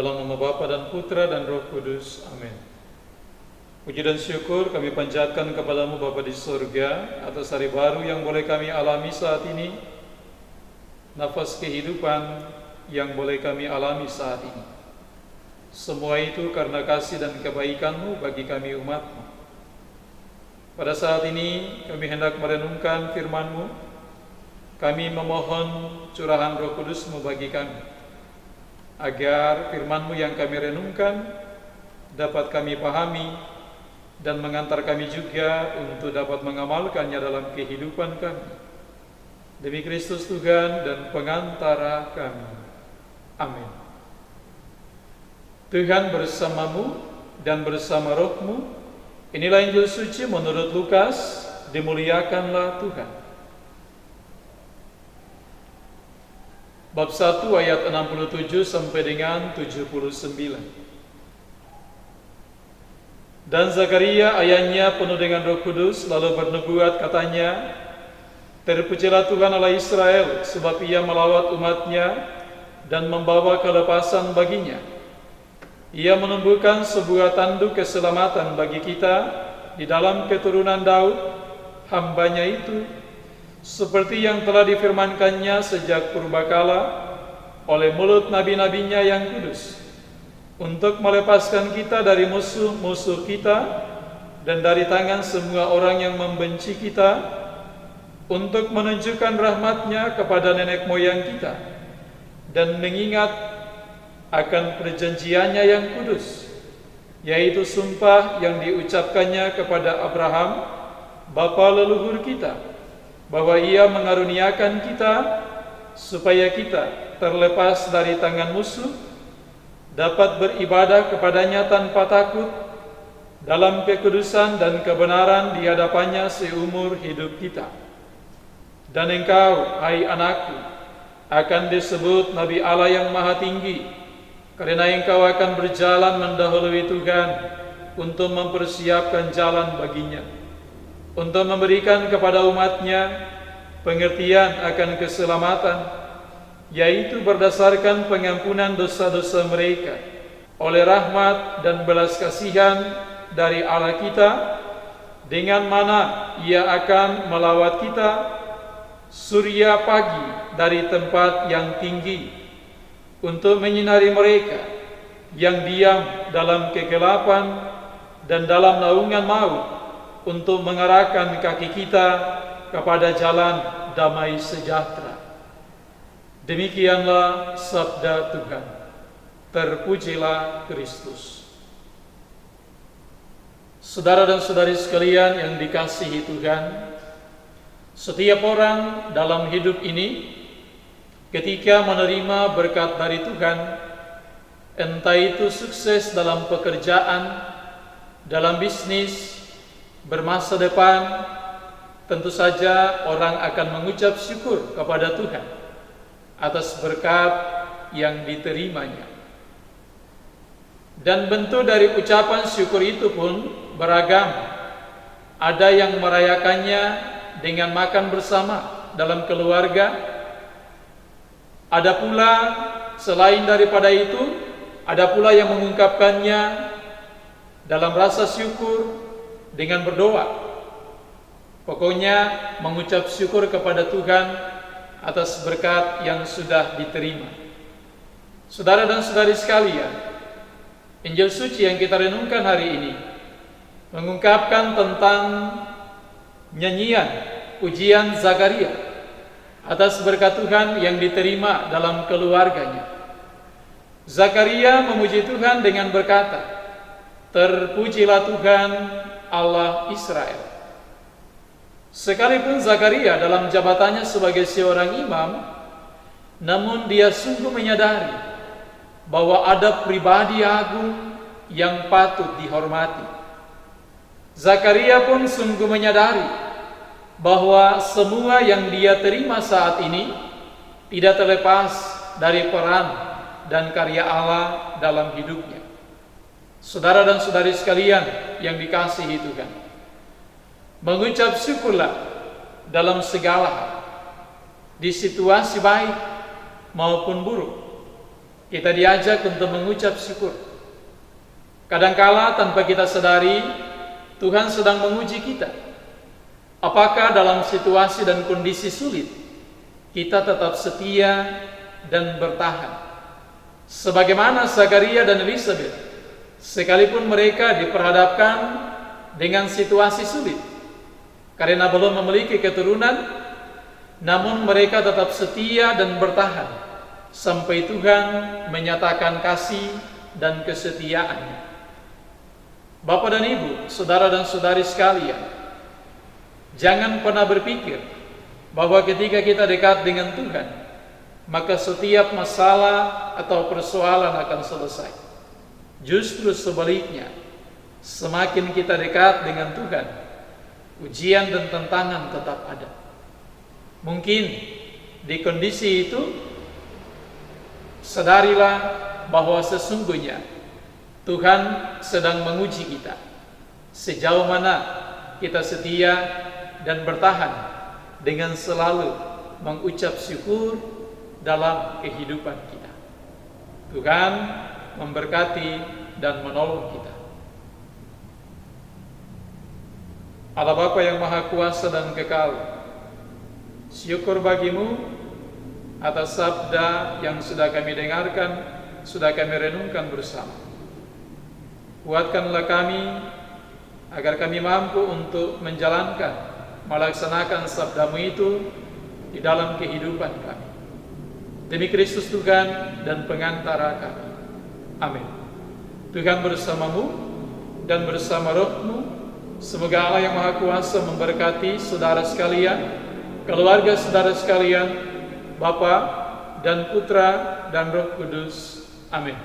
Dalam nama Bapa dan Putra dan Roh Kudus. Amin. Puji dan syukur kami panjatkan kepadamu Bapa di surga atas hari baru yang boleh kami alami saat ini, nafas kehidupan yang boleh kami alami saat ini. Semua itu karena kasih dan kebaikan-Mu bagi kami umat-Mu. Pada saat ini kami hendak merenungkan firman-Mu. Kami memohon curahan Roh Kudus-Mu bagi kami, agar firman-Mu yang kami renungkan dapat kami pahami dan mengantar kami juga untuk dapat mengamalkannya dalam kehidupan kami. Demi Kristus Tuhan dan pengantara kami. Amin. Tuhan bersamamu dan bersama roh-Mu. Inilah Injil suci menurut Lukas. Dimuliakanlah Tuhan. Bab 1 ayat 67 sampai dengan 79. Dan Zakaria ayahnya penuh dengan Roh Kudus lalu bernubuat, katanya, terpujilah Tuhan Allah Israel, sebab Ia melawat umatnya dan membawa kelepasan baginya. Ia menumbuhkan sebuah tanduk keselamatan bagi kita di dalam keturunan Daud, hambanya itu, seperti yang telah difirmankannya sejak purbakala oleh mulut nabi-nabinya yang kudus, untuk melepaskan kita dari musuh-musuh kita dan dari tangan semua orang yang membenci kita, untuk menunjukkan rahmat-Nya kepada nenek moyang kita dan mengingat akan perjanjiannya yang kudus, yaitu sumpah yang diucapkannya kepada Abraham, bapa leluhur kita, bahwa Ia mengaruniakan kita supaya kita terlepas dari tangan musuh, dapat beribadah kepadanya tanpa takut dalam kekudusan dan kebenaran di hadapannya seumur hidup kita. Dan engkau, hai anakku, akan disebut Nabi Allah yang Maha Tinggi, karena engkau akan berjalan mendahului Tuhan untuk mempersiapkan jalan baginya, untuk memberikan kepada umat-Nya pengertian akan keselamatan, yaitu berdasarkan pengampunan dosa-dosa mereka, oleh rahmat dan belas kasihan dari Allah kita, dengan mana Ia akan melawat kita surya pagi dari tempat yang tinggi, untuk menyinari mereka yang diam dalam kegelapan dan dalam naungan maut, untuk mengarahkan kaki kita kepada jalan damai sejahtera. Demikianlah sabda Tuhan. Terpujilah Kristus. Saudara dan saudari sekalian yang dikasihi Tuhan, setiap orang dalam hidup ini ketika menerima berkat dari Tuhan, entah itu sukses dalam pekerjaan, dalam bisnis, bermasa depan, tentu saja orang akan mengucap syukur kepada Tuhan atas berkat yang diterimanya. Dan bentuk dari ucapan syukur itu pun beragam. Ada yang merayakannya dengan makan bersama dalam keluarga. Ada pula selain daripada itu, ada pula yang mengungkapkannya dalam rasa syukur dengan berdoa. Pokoknya mengucap syukur kepada Tuhan atas berkat yang sudah diterima. Saudara dan saudari sekalian, Injil suci yang kita renungkan hari ini mengungkapkan tentang nyanyian pujian Zakaria atas berkat Tuhan yang diterima dalam keluarganya. Zakaria memuji Tuhan dengan berkata, terpujilah Tuhan Allah Israel. Sekalipun Zakaria dalam jabatannya sebagai seorang imam, namun dia sungguh menyadari bahwa ada pribadi agung yang patut dihormati. Zakaria pun sungguh menyadari bahwa semua yang dia terima saat ini tidak terlepas dari peran dan karya Allah dalam hidupnya. Saudara dan saudari sekalian yang dikasihi Tuhan, mengucap syukurlah dalam segala hal, di situasi baik maupun buruk. kita diajak untuk mengucap syukur. Kadangkala tanpa kita sadari, Tuhan sedang menguji kita. Apakah dalam situasi dan kondisi sulit, kita tetap setia dan bertahan? Sebagaimana Zakaria dan Elizabeth, sekalipun mereka diperhadapkan dengan situasi sulit, karena belum memiliki keturunan, namun mereka tetap setia dan bertahan sampai Tuhan menyatakan kasih dan kesetiaannya. Bapak dan Ibu, saudara dan saudari sekalian, jangan pernah berpikir bahwa ketika kita dekat dengan Tuhan, maka setiap masalah atau persoalan akan selesai. Justru sebaliknya, semakin kita dekat dengan Tuhan, ujian dan tantangan tetap ada. Mungkin di kondisi itu, sadarilah bahwa sesungguhnya Tuhan sedang menguji kita. Sejauh mana kita setia dan bertahan dengan selalu mengucap syukur dalam kehidupan kita. Tuhan memberkati dan menolong kita. Allah Bapa yang Maha Kuasa dan Kekal, syukur bagimu atas sabda yang sudah kami dengarkan, sudah kami renungkan bersama. Kuatkanlah kami agar kami mampu untuk menjalankan, melaksanakan sabdamu itu di dalam kehidupan kami. Demi Kristus Tuhan dan pengantara kami. Amin. Tuhan bersamamu dan bersama rohmu. Semoga Allah yang Maha Kuasa memberkati saudara sekalian, keluarga saudara sekalian, Bapa dan Putra dan Roh Kudus. Amin.